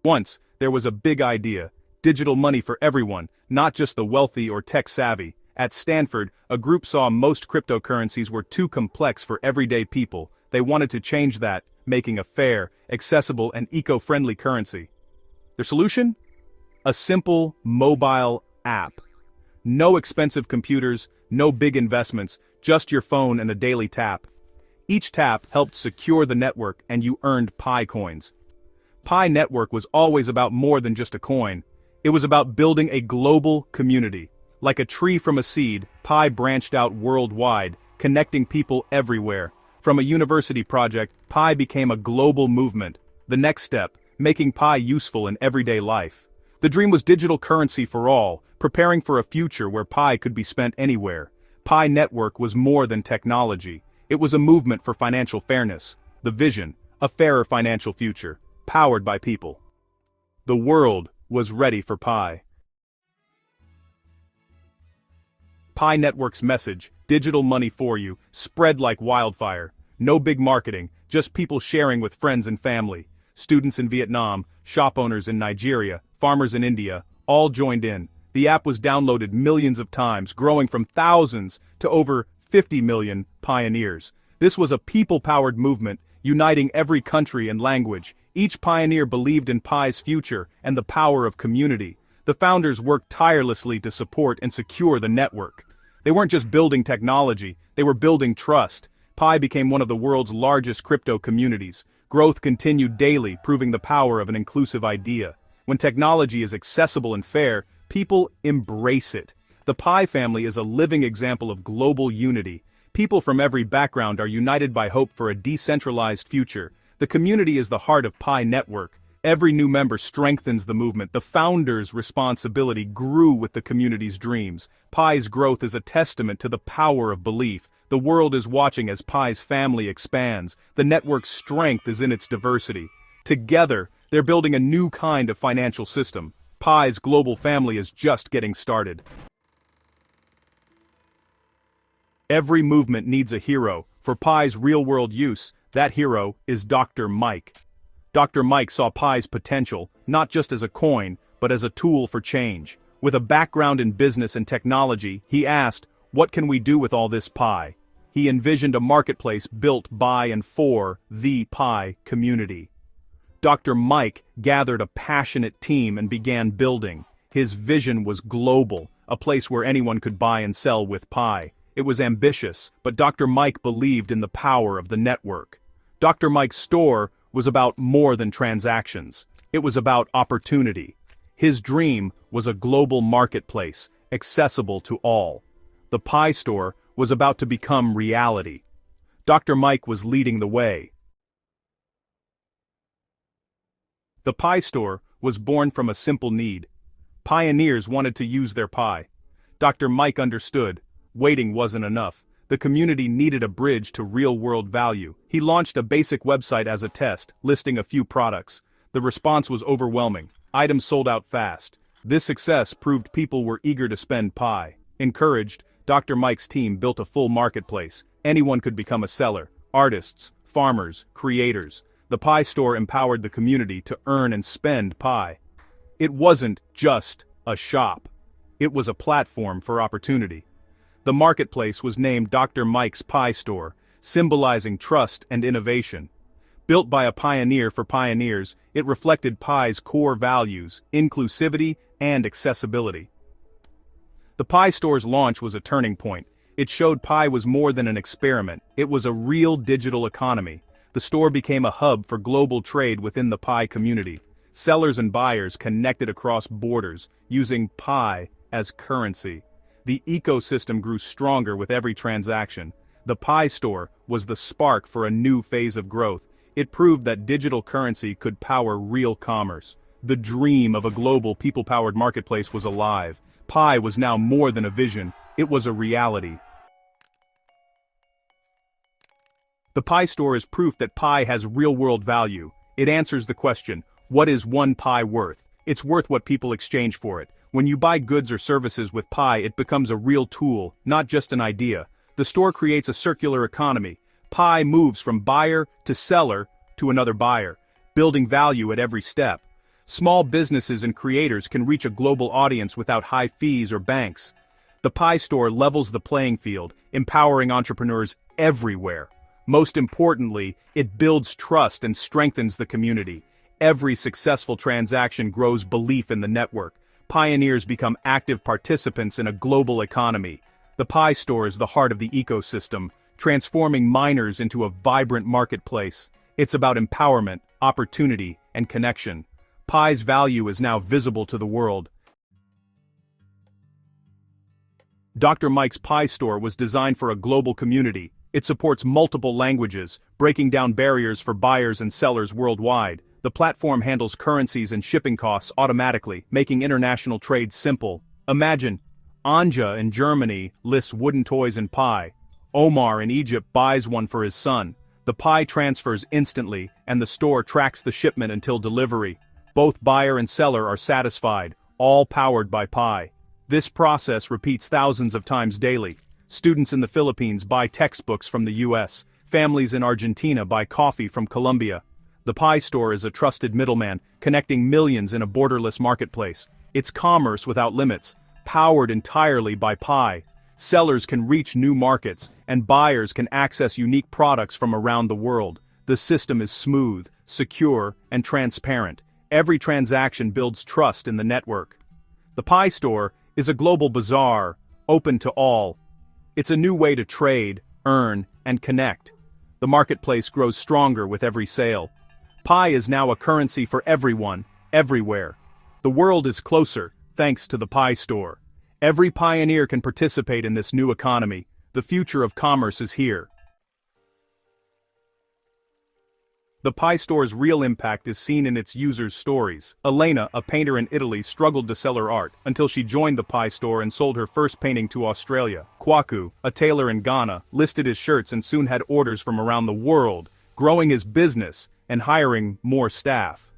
Once, there was a big idea: digital money for everyone, not just the wealthy or tech-savvy. At Stanford, a group saw most cryptocurrencies were too complex for everyday people. They wanted to change that, making a fair, accessible, and eco-friendly currency. Their solution? A simple, mobile app. No expensive computers, no big investments, just your phone and a daily tap. Each tap helped secure the network, and you earned Pi coins. Pi Network was always about more than just a coin. It was about building a global community. Like a tree from a seed, Pi branched out worldwide, connecting people everywhere. From a university project, Pi became a global movement. The next step, making Pi useful in everyday life. The dream was digital currency for all, preparing for a future where Pi could be spent anywhere. Pi Network was more than technology. It was a movement for financial fairness. The vision, a fairer financial future, powered by people. The world was ready for Pi. Pi Network's message, digital money for you, spread like wildfire. No big marketing, just people sharing with friends and family. Students in Vietnam, shop owners in Nigeria, farmers in India, all joined in. The app was downloaded millions of times, growing from thousands to over 50 million pioneers. This was a people-powered movement, uniting every country and language. Each pioneer believed in Pi's future and the power of community. The founders worked tirelessly to support and secure the network. They weren't just building technology, they were building trust. Pi became one of the world's largest crypto communities. Growth continued daily, proving the power of an inclusive idea. When technology is accessible and fair, people embrace it. The Pi family is a living example of global unity. People from every background are united by hope for a decentralized future. The community is the heart of Pi Network. Every new member strengthens the movement. The founders' responsibility grew with the community's dreams. Pi's growth is a testament to the power of belief. The world is watching as Pi's family expands. The network's strength is in its diversity. Together, they're building a new kind of financial system. Pi's global family is just getting started. Every movement needs a hero. For Pi's real-world use, that hero is Dr. Mike. Dr. Mike saw Pi's potential, not just as a coin, but as a tool for change. With a background in business and technology, he asked, "What can we do with all this Pi?" He envisioned a marketplace built by and for the Pi community. Dr. Mike gathered a passionate team and began building. His vision was global, a place where anyone could buy and sell with Pi. It was ambitious, but Dr. Mike believed in the power of the network. Dr. Mike's store was about more than transactions. It was about opportunity. His dream was a global marketplace, accessible to all. The Pi store was about to become reality. Dr. Mike was leading the way. The Pi store was born from a simple need. Pioneers wanted to use their Pi. Dr. Mike understood. Waiting wasn't enough. The community needed a bridge to real-world value. He launched a basic website as a test, listing a few products. The response was overwhelming. Items sold out fast. This success proved people were eager to spend Pi. Encouraged, Dr. Mike's team built a full marketplace. Anyone could become a seller. Artists, farmers, creators. The Pi store empowered the community to earn and spend Pi. It wasn't just a shop. It was a platform for opportunity. The marketplace was named Dr. Mike's Pi Store, symbolizing trust and innovation. Built by a pioneer for pioneers, it reflected Pi's core values, inclusivity and accessibility. The Pi Store's launch was a turning point. It showed Pi was more than an experiment. It was a real digital economy. The store became a hub for global trade within the Pi community. Sellers and buyers connected across borders, using Pi as currency. The ecosystem grew stronger with every transaction. The Pi store was the spark for a new phase of growth. It proved that digital currency could power real commerce. The dream of a global people-powered marketplace was alive. Pi was now more than a vision, it was a reality. The Pi store is proof that Pi has real-world value. It answers the question, what is one Pi worth? It's worth what people exchange for it. When you buy goods or services with Pi, it becomes a real tool, not just an idea. The store creates a circular economy. Pi moves from buyer to seller to another buyer, building value at every step. Small businesses and creators can reach a global audience without high fees or banks. The Pi Store levels the playing field, empowering entrepreneurs everywhere. Most importantly, it builds trust and strengthens the community. Every successful transaction grows belief in the network. Pioneers become active participants in a global economy. The Pi Store is the heart of the ecosystem, transforming miners into a vibrant marketplace. It's about empowerment, opportunity, and connection. Pi's value is now visible to the world. Dr. Mike's Pi Store was designed for a global community. It supports multiple languages, breaking down barriers for buyers and sellers worldwide. The platform handles currencies and shipping costs automatically, making international trade simple. Imagine, Anja in Germany lists wooden toys in Pi. Omar in Egypt buys one for his son. The Pi transfers instantly, and the store tracks the shipment until delivery. Both buyer and seller are satisfied, all powered by Pi. This process repeats thousands of times daily. Students in the Philippines buy textbooks from the US. Families in Argentina buy coffee from Colombia. The Pi Store is a trusted middleman, connecting millions in a borderless marketplace. It's commerce without limits, powered entirely by Pi. Sellers can reach new markets, and buyers can access unique products from around the world. The system is smooth, secure, and transparent. Every transaction builds trust in the network. The Pi Store is a global bazaar, open to all. It's a new way to trade, earn, and connect. The marketplace grows stronger with every sale. Pi is now a currency for everyone, everywhere. The world is closer, thanks to the Pi Store. Every pioneer can participate in this new economy. The future of commerce is here. The Pi Store's real impact is seen in its users' stories. Elena, a painter in Italy, struggled to sell her art until she joined the Pi Store and sold her first painting to Australia. Kwaku, a tailor in Ghana, listed his shirts and soon had orders from around the world, growing his business and hiring more staff.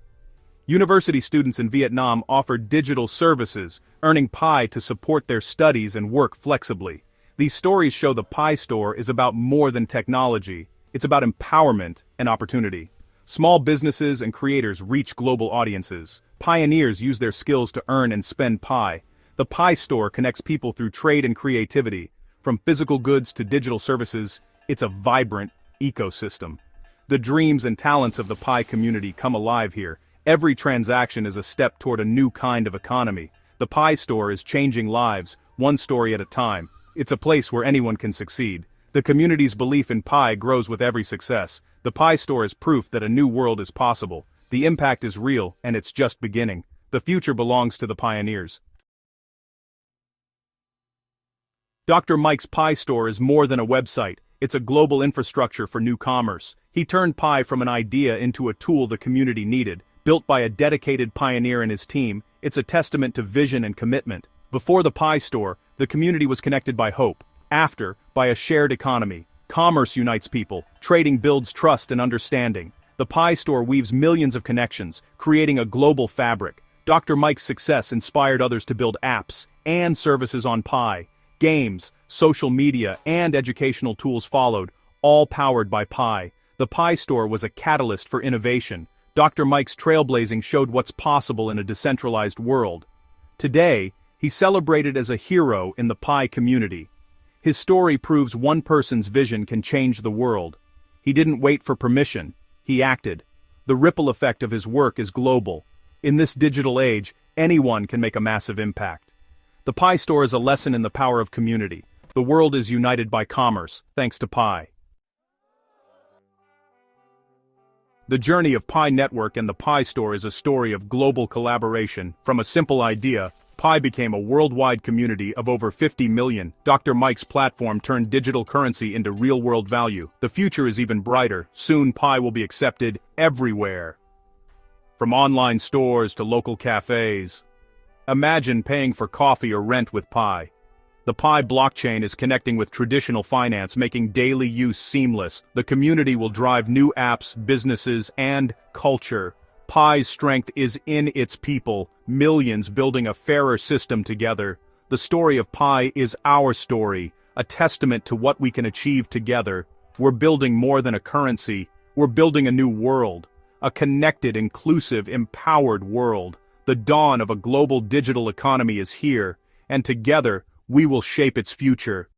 University students in Vietnam offered digital services, earning Pi to support their studies and work flexibly. These stories show the Pi Store is about more than technology. It's about empowerment and opportunity. Small businesses and creators reach global audiences. Pioneers use their skills to earn and spend Pi. The Pi Store connects people through trade and creativity. From physical goods to digital services, it's a vibrant ecosystem. The dreams and talents of the Pi community come alive here. Every transaction is a step toward a new kind of economy. The Pi Store is changing lives, one story at a time. It's a place where anyone can succeed. The community's belief in Pi grows with every success. The Pi Store is proof that a new world is possible. The impact is real, and it's just beginning. The future belongs to the pioneers. Dr. Mike's Pi Store is more than a website. It's a global infrastructure for new commerce. He turned Pi from an idea into a tool the community needed. Built by a dedicated pioneer and his team, it's a testament to vision and commitment. Before the Pi Store, the community was connected by hope. After, by a shared economy. Commerce unites people, trading builds trust and understanding. The Pi Store weaves millions of connections, creating a global fabric. Dr. Mike's success inspired others to build apps and services on Pi. Games, social media, and educational tools followed, all powered by Pi. The Pi Store was a catalyst for innovation. Dr. Mike's trailblazing showed what's possible in a decentralized world. Today, he's celebrated as a hero in the Pi community. His story proves one person's vision can change the world. He didn't wait for permission, he acted. The ripple effect of his work is global. In this digital age, anyone can make a massive impact. The Pi Store is a lesson in the power of community. The world is united by commerce, thanks to Pi. The journey of Pi Network and the Pi Store is a story of global collaboration. From a simple idea, Pi became a worldwide community of over 50 million. Dr. Mike's platform turned digital currency into real-world value. The future is even brighter. Soon Pi will be accepted everywhere. From online stores to local cafes. Imagine paying for coffee or rent with Pi. The Pi blockchain is connecting with traditional finance, making daily use seamless. The community will drive new apps, businesses, and culture. Pi's strength is in its people, millions building a fairer system together. The story of Pi is our story, a testament to what we can achieve together. We're building more than a currency, we're building a new world. A connected, inclusive, empowered world. The dawn of a global digital economy is here, and together, we will shape its future.